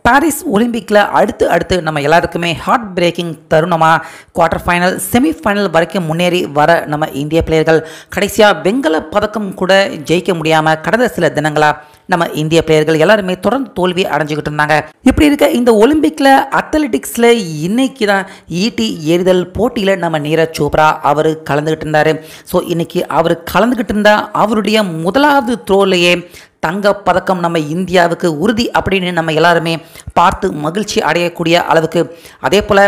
Paris ஒலிம்பிக்கில் அடுத்து நம்ம எல்லாருக்குமே ஹார்ட் பிரேக்கிங் தருணமாக குவார்ட்டர் ஃபைனல் செமிஃபைனல் வரைக்கும் முன்னேறி வர நம்ம இந்திய பிளேயர்கள் கடைசியாக வெண்கல பதக்கம் கூட ஜெயிக்க முடியாமல் கடந்த சில தினங்களாக நம்ம இந்திய பிளேயர்கள் எல்லாருமே தொடர்ந்து தோல்வி அடைஞ்சிக்கிட்டு இருந்தாங்க. இப்படி இருக்க இந்த ஒலிம்பிக்கில் அத்லெட்டிக்ஸில் இன்னைக்கு தான் ஈட்டி எறிதல் போட்டியில் நம்ம நீரஜ் சோப்ரா அவர் கலந்துக்கிட்டு இருந்தார். ஸோ இன்னைக்கு அவர் கலந்துக்கிட்டு இருந்தால் அவருடைய முதலாவது த்ரோலையே தங்க பதக்கம் நம்ம இந்தியாவுக்கு உறுதி அப்படின்னு நம்ம எல்லாருமே பார்த்து மகிழ்ச்சி அடையக்கூடிய அளவுக்கு, அதே போல்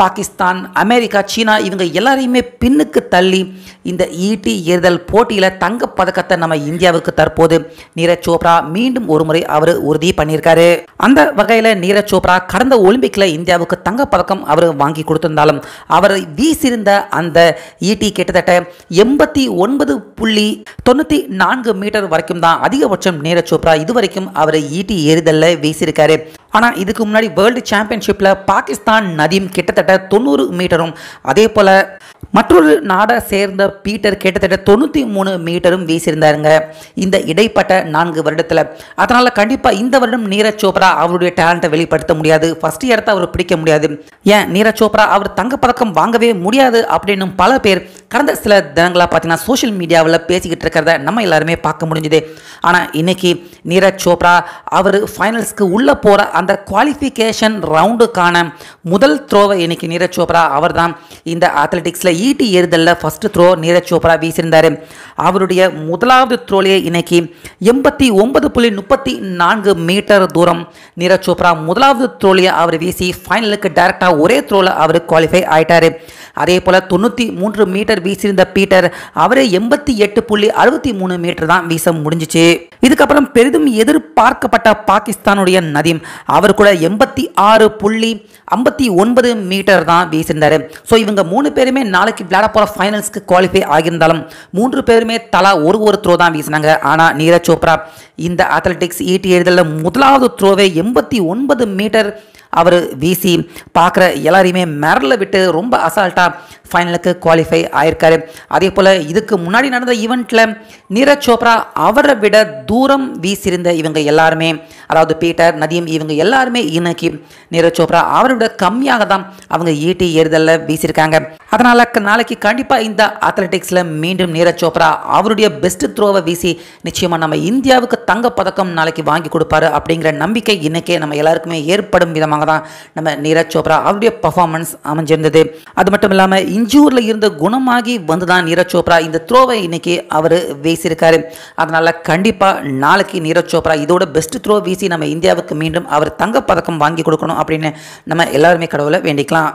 பாகிஸ்தான், அமெரிக்கா, சீனா இவங்க எல்லாரையுமே பின்னுக்கு தள்ளி இந்த ஈட்டி எறிதல் போட்டியில் தங்க பதக்கத்தை நம்ம இந்தியாவுக்கு தற்போது நீரஜ் சோப்ரா மீண்டும் ஒரு முறை அவர் உறுதி பண்ணியிருக்காரு. அந்த வகையில் நீரஜ் சோப்ரா கடந்த ஒலிம்பிக்கில் இந்தியாவுக்கு தங்க பதக்கம் அவர் வாங்கி கொடுத்திருந்தாலும் அவர் வீசியிருந்த அந்த ஈட்டி கிட்டத்தட்ட 89.94 மீட்டர் வரைக்கும் தான் அதிகபட்சம் நீரஜ் சோப்ரா இதுவரைக்கும் அவர் ஈட்டி எறிதலில் வீசியிருக்காரு. ஆனால் இதுக்கு முன்னாடி வேர்ல்டு சாம்பியன்ஷிப்பில் பாகிஸ்தான் நதீம் கிட்டத்தட்ட 90 மீட்டரும், அதே போல் மற்றொரு நாடை சேர்ந்த பீட்டர் கிட்டத்தட்ட 93 மீட்டரும் வீசியிருந்தாருங்க இந்த இடைப்பட்ட 4 வருடத்தில். அதனால் கண்டிப்பாக இந்த வருடம் நீரஜ் சோப்ரா அவருடைய டேலண்ட்டை வெளிப்படுத்த முடியாது, ஃபர்ஸ்ட் இடத்தை அவர் பிடிக்க முடியாது. ஏன் நீரஜ் சோப்ரா அவர் தங்கப்பதக்கம் வாங்கவே முடியாது அப்படின்னு பல பேர் கடந்த சில தினங்களாக பார்த்தீங்கன்னா சோஷியல் மீடியாவில் பேசிக்கிட்டு இருக்கிறத நம்ம எல்லாருமே பார்க்க முடிஞ்சுது. ஆனால் இன்னைக்கு நீரஜ் சோப்ரா அவர் ஃபைனல்ஸ்க்கு உள்ளே போகிற அந்த குவாலிஃபிகேஷன் ரவுண்டுக்கான முதல் த்ரோவை இன்னைக்கு நீரஜ் சோப்ரா அவர் தான் இந்த அத்லெட்டிக்ஸில் ஈட்டி எறிதலில் ஃபர்ஸ்ட் த்ரோ நீரஜ் சோப்ரா வீசியிருந்தார். அவருடைய முதலாவது த்ரோலையே இன்னைக்கு 89.34 மீட்டர் தூரம் நீரஜ் சோப்ரா முதலாவது த்ரோலையை அவர் வீசி ஃபைனலுக்கு டைரெக்டாக ஒரே த்ரோவில் அவர் குவாலிஃபை ஆயிட்டார். அதே போல் 93 மீட்டர் வீசியிருந்த பீட்டர் அவரே 88.63 மீட்டர் தான் வீச முடிஞ்சிச்சு. இதுக்கப்புறம் பெரிதும் எதிர்பார்க்கப்பட்ட பாகிஸ்தானுடைய நதீம் அவர் கூட 86.59 மீட்டர் தான் வீசியிருந்தார். ஸோ இவங்க 3 பேருமே நாளைக்கு விளையாட போகிற ஃபைனல்ஸ்க்கு குவாலிஃபை ஆகியிருந்தாலும் 3 பேருமே தலா ஒரு த்ரோ தான் வீசினாங்க. ஆனால் நீரஜ் சோப்ரா இந்த அத்லெட்டிக்ஸ் ஈட்டி எறிதலில் முதலாவது த்ரோவை 89 மீட்டர் அவர் வீசி பார்க்குற எல்லாரையுமே மிரள விட்டு ரொம்ப அசால்ட்டாக ஃபைனலுக்கு குவாலிஃபை ஆயிருக்காரு. அதே போல் இதுக்கு முன்னாடி நடந்த ஈவெண்ட்டில் நீரஜ் சோப்ரா அவரை விட தூரம் வீசியிருந்த இவங்க எல்லாருமே, அதாவது பீட்டர், நதீம் இவங்க எல்லாருமே இன்னைக்கு நீரஜ் சோப்ரா அவரை விட கம்மியாக தான் அவங்க ஈட்டி எறிதலில் வீசியிருக்காங்க. அதனால் நாளைக்கு கண்டிப்பாக இந்த அத்லெட்டிக்ஸில் மீண்டும் நீரஜ் சோப்ரா அவருடைய பெஸ்ட் த்ரோவை வீசி நிச்சயமாக நம்ம இந்தியாவுக்கு தங்க பதக்கம் நாளைக்கு வாங்கி கொடுப்பாரு அப்படிங்கிற நம்பிக்கை இன்னைக்கே நம்ம எல்லாருக்குமே ஏற்படும் விதமாக தான் நம்ம நீரஜ் சோப்ரா அவருடைய பர்ஃபார்மன்ஸ் அமைஞ்சிருந்தது. அது மட்டும் இல்லாமல் இன்ஜூரில் இருந்து குணமாகி வந்து தான் நீரஜ் சோப்ரா இந்த த்ரோவை இன்னைக்கு அவர் வீசியிருக்காரு. அதனால் கண்டிப்பாக நாளைக்கு நீரஜ் சோப்ரா இதோட பெஸ்ட் த்ரோ வீசி நம்ம இந்தியாவுக்கு மீண்டும் அவர் தங்கப்பதக்கம் வாங்கி கொடுக்கணும் அப்படின்னு நம்ம எல்லாருமே கடவுளை வேண்டிக்கலாம்.